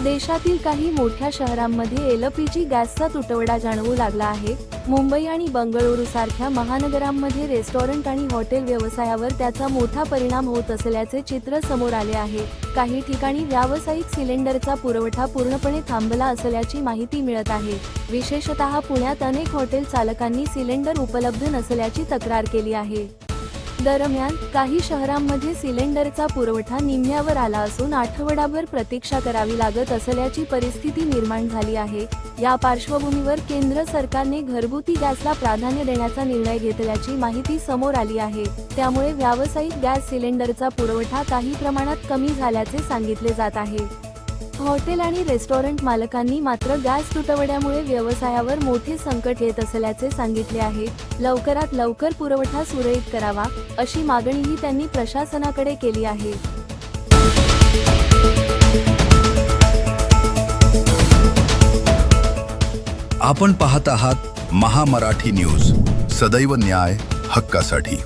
देशातील काही मोठ्या शहरांमध्ये एलपीजी गॅसचा तुटवडा जाणवू लागला आहे। मुंबई आणि बंगळुरू सारख्या महानगरांमध्ये रेस्टॉरंट आणि हॉटेल व्यवसायावर त्याचा मोठा परिणाम होत असल्याचे चित्र समोर आले आहे। काही ठिकाणी व्यावसायिक सिलेंडरचा पुरवठा पूर्णपणे थांबला असल्याची माहिती मिळत आहे। विशेषतः पुण्यात अनेक हॉटेल चालकांनी सिलेंडर उपलब्ध नसल्याची तक्रार केली आहे। दरम्यान काही शहरांमध्ये सिलेंडरचा पुरवठा निम्म्यावर आला असून आठवडाभर प्रतीक्षा करावी लागत असल्याची परिस्थिती निर्माण झाली आहे। या पार्श्वभूमीवर केंद्र सरकारने घरगुती गॅसला प्राधान्य देण्याचा निर्णय घेतल्याची माहिती समोर आली आहे। त्यामुळे व्यावसायिक गॅस सिलेंडरचा पुरवठा काही प्रमाणात कमी झाल्याचे सांगितले जात आहे। हॉटेल आणि रेस्टॉरंट मालकांनी मात्र गॅस तुटवड्यामुळे व्यवसायावर मोठे संकट येत असल्याचे सांगितले आहे। लवकरात लवकर पुरवठा सुरळीत करावा अशी मागणीही त्यांनी प्रशासनाकडे केली आहे। आपण पाहत आहात महामराठी न्यूज, सदैव न्याय हक्कासाठी।